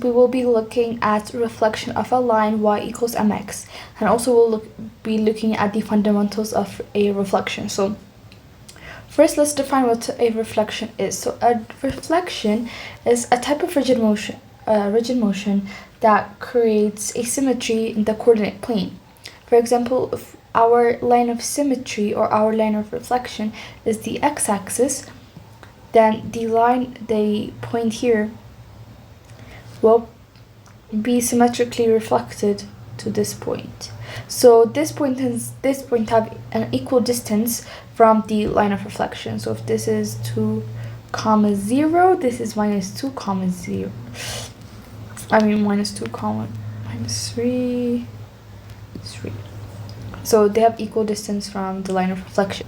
we will be looking at reflection of a line y equals mx, and also we'll be looking at the fundamentals of a reflection. So first, let's define what a reflection is. So a reflection is a type of rigid motion that creates asymmetry in the coordinate plane. For example, if our line of symmetry or our line of reflection is the x-axis, then the point here will be symmetrically reflected to this point. So this point have an equal distance from the line of reflection. So if this is 2, 0, this is minus 2, 0. Minus 2, minus 3, 3. So they have equal distance from the line of reflection.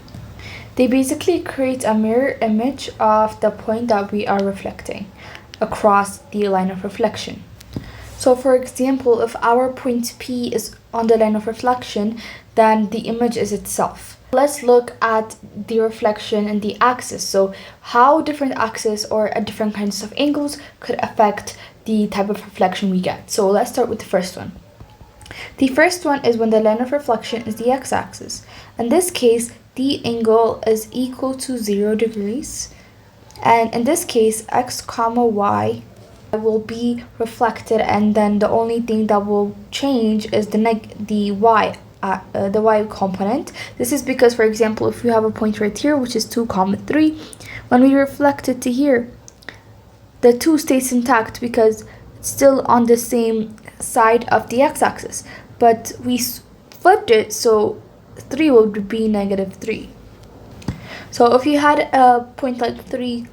They basically create a mirror image of the point that we are reflecting across the line of reflection. So for example, if our point P is on the line of reflection, then the image is itself. Let's look at the reflection and the axis. So how different axes or different kinds of angles could affect the type of reflection we get. So let's start with the first one. The first one is when the line of reflection is the x-axis. In this case, the angle is equal to 0 degrees. And in this case, x comma y will be reflected, and then the only thing that will change is the y component. This is because, for example, if we have a point right here, which is 2, 3, when we reflect it to here, the 2 stays intact because it's still on the same side of the x-axis. But we flipped it, so 3 would be negative 3. So if you had a point like 3,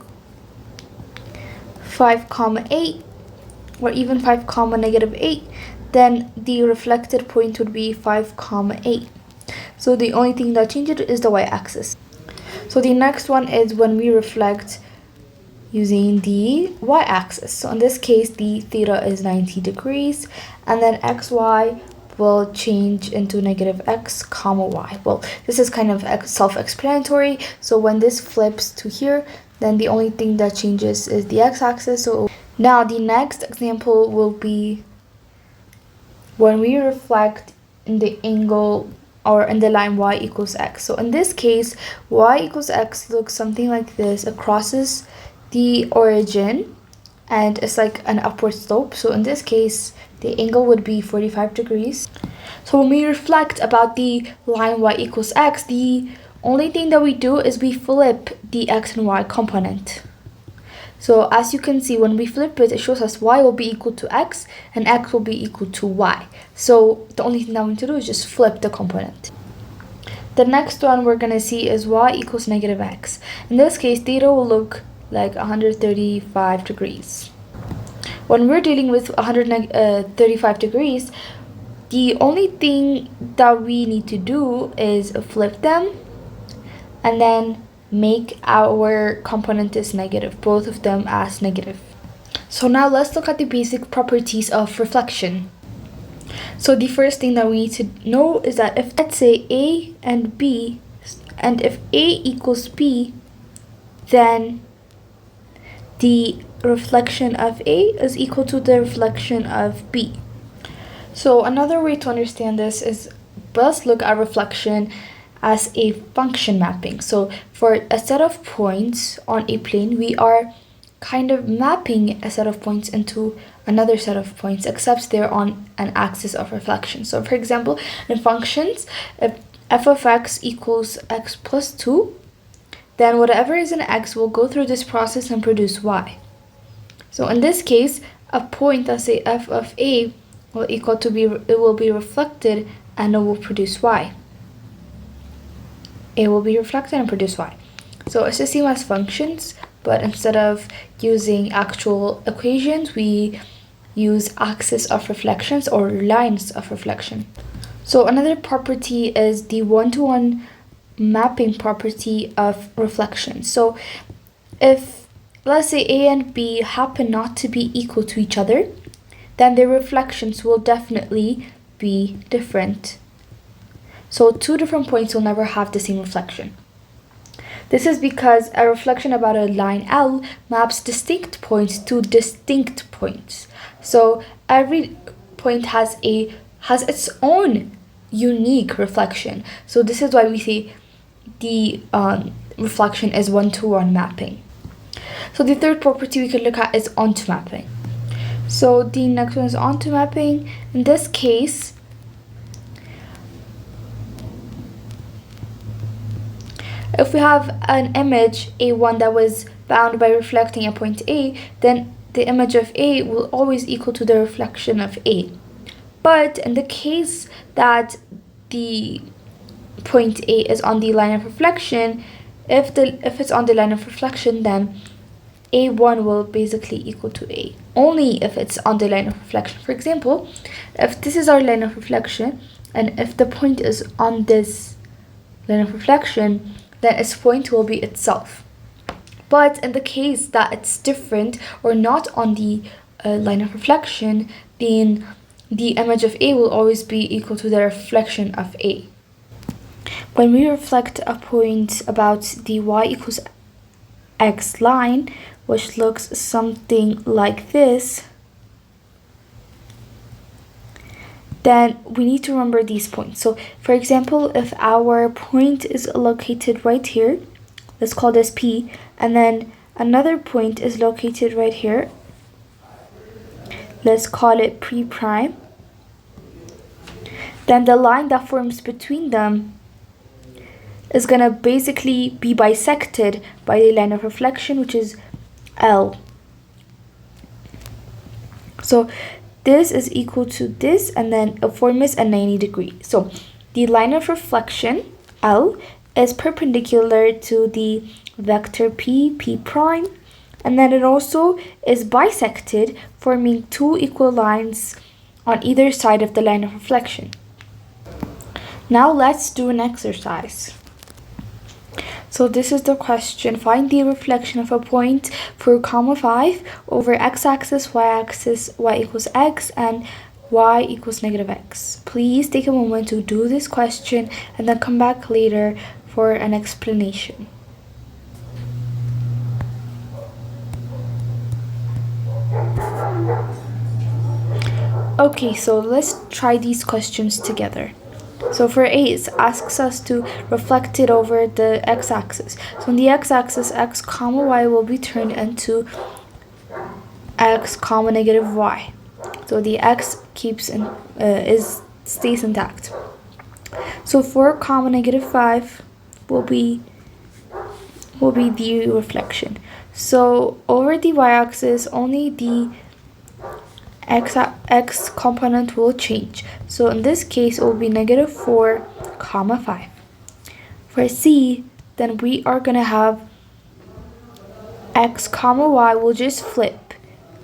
5, 8, or even 5, negative 8, then the reflected point would be 5, 8. So the only thing that changes is the y-axis. So the next one is when we reflect using the y-axis. So in this case, the theta is 90 degrees, and then xy will change into negative x comma y. Well, this is kind of self-explanatory. So when this flips to here, then the only thing that changes is the x-axis. So now the next example will be when we reflect in the angle or in the line y equals x. So in this case, y equals x looks something like this. It crosses the origin and it's like an upward slope. So in this case, the angle would be 45 degrees. So when we reflect about the line y equals x, the only thing that we do is we flip the x and y component. So as you can see, when we flip it, it shows us y will be equal to x and x will be equal to y. So the only thing that we need to do is just flip the component. The next one we're going to see is y equals negative x. In this case, theta will look like 135 degrees. When we're dealing with 135 degrees, the only thing that we need to do is flip them and then make our component as negative, both of them as negative. So now let's look at the basic properties of reflection. So the first thing that we need to know is that if, let's say, A and B, and if A equals B, then the reflection of A is equal to the reflection of B. So another way to understand this is, let's look at reflection as a function mapping. So for a set of points on a plane, we are kind of mapping a set of points into another set of points, except they're on an axis of reflection. So for example, in functions, if f of x equals x plus 2, then whatever is in x will go through this process and produce y. So in this case, a point, let's say f of a, will be reflected and it will produce y. It will be reflected and produce y. So it's the same as functions, but instead of using actual equations, we use axis of reflections or lines of reflection. So another property is the one-to-one mapping property of reflection. So if, let's say, A and B happen not to be equal to each other, then their reflections will definitely be different. So two different points will never have the same reflection. This is because a reflection about a line L maps distinct points to distinct points. So every point has its own unique reflection. So this is why we say the reflection is one-to-one mapping. So the third property we can look at is onto mapping. So the next one is onto mapping. In this case, if we have an image A1 that was bound by reflecting a point A, then the image of A will always equal to the reflection of A. But in the case that the point A is on the line of reflection, if it's on the line of reflection, then A1 will basically equal to A, only if it's on the line of reflection. For example, if this is our line of reflection, and if the point is on this line of reflection, then its point will be itself. But in the case that it's different or not on the line of reflection, then the image of A will always be equal to the reflection of A. When we reflect a point about the y equals x line, which looks something like this, then we need to remember these points. So for example, if our point is located right here, let's call this P, and then another point is located right here, let's call it P prime, then the line that forms between them is gonna basically be bisected by the line of reflection, which is L. So this is equal to this, and then it forms a 90 degree. So the line of reflection, L, is perpendicular to the vector P prime, and then it also is bisected, forming two equal lines on either side of the line of reflection. Now let's do an exercise. So this is the question: find the reflection of a point for comma 5 over x-axis, y-axis, y equals x, and y equals negative x. Please take a moment to do this question and then come back later for an explanation. Okay, so let's try these questions together. So for A, it asks us to reflect it over the x-axis. So on the x-axis, x comma y will be turned into x comma negative y. So the x stays intact. So 4 comma negative 5 will be the reflection. So over the y-axis, only the x component will change. So in this case, it will be negative 4 comma 5. For C, then we are gonna have x comma y will just flip.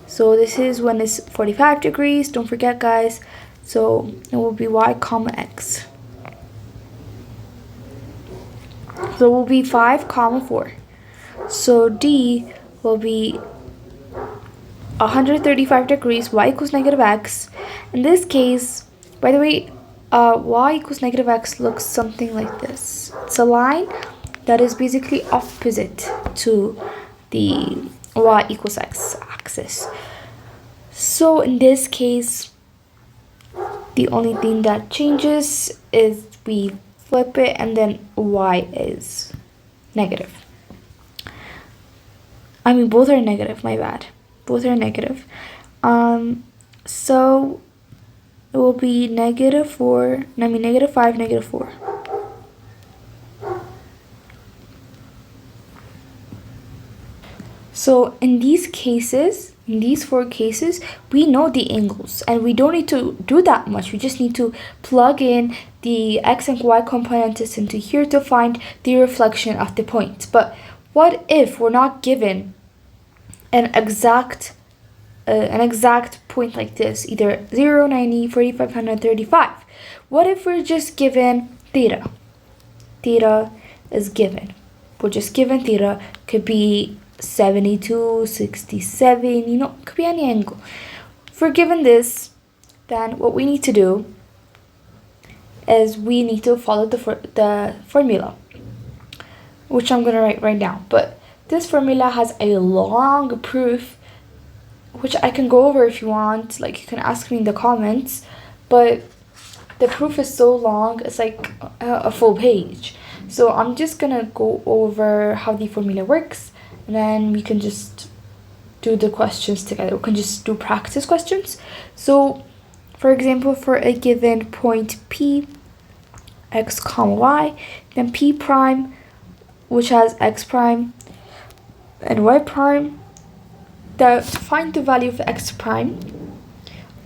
So this is when it's 45 degrees, don't forget guys. So it will be y comma x. So it will be 5 comma 4. So D will be 135 degrees, y equals negative x. In this case, by the way, y equals negative x looks something like this. It's a line that is basically opposite to the y equals x axis. So in this case, the only thing that changes is we flip it and then y is negative. I mean, both are negative, my bad. Both are negative. So it will be negative 5, negative 4. So in these cases, in these 4 cases, we know the angles and we don't need to do that much. We just need to plug in the x and y components into here to find the reflection of the point. But what if we're not given an exact point like this, either 0, 90, 45, 135. What if we're just given theta? Theta is given. We're just given theta, could be 72, 67, could be any angle. If we're given this, then what we need to do is we need to follow the formula. which I'm gonna write right now. But this formula has a long proof, which I can go over if you want. Like, you can ask me in the comments, but the proof is so long, it's like a full page. So I'm just gonna go over how the formula works, and then we can just do the questions together. We can just do practice questions. So for example, for a given point P, x comma y, then P prime, which has x prime and y prime, to find the value of x prime,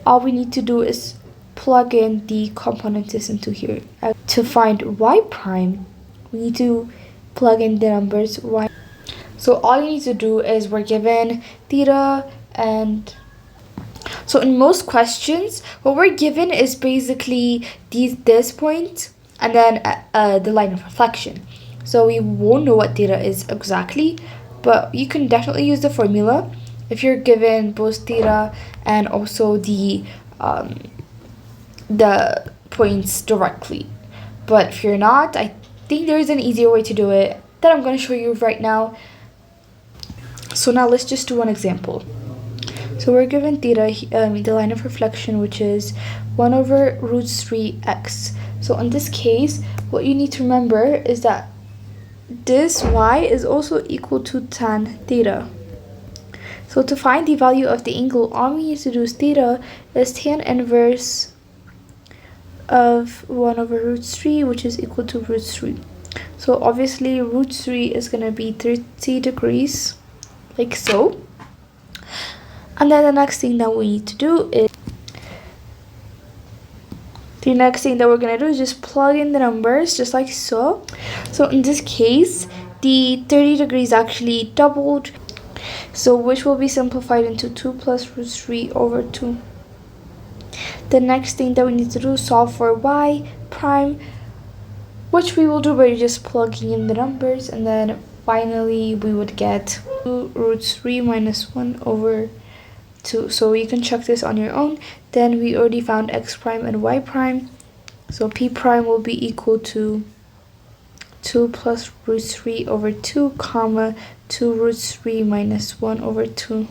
all we need to do is plug in the components into here. To find y prime, we need to plug in the numbers y. So all you need to do is, we're given theta, and so in most questions, what we're given is basically this point and then the line of reflection. So we won't know what theta is exactly, but you can definitely use the formula if you're given both theta and also the points directly. But if you're not, I think there's an easier way to do it that I'm going to show you right now. So now let's just do one example. So we're given theta, the line of reflection, which is 1 over root 3x. So in this case, what you need to remember is that this y is also equal to tan theta. So to find the value of the angle, all we need to do is theta is tan inverse of 1 over root 3, which is equal to root 3. So obviously root 3 is going to be 30 degrees, like so. And then the next thing that we need to do is, just plug in the numbers, just like so. So in this case, the 30 degrees actually doubled, so which will be simplified into 2 plus root 3 over 2. The next thing that we need to do is solve for y prime, which we will do by just plugging in the numbers, and then finally we would get 2 root 3 minus 1 over 2. So you can check this on your own. Then we already found x prime and y prime, so p prime will be equal to 2 plus root 3 over 2 comma 2 root 3 minus 1 over 2.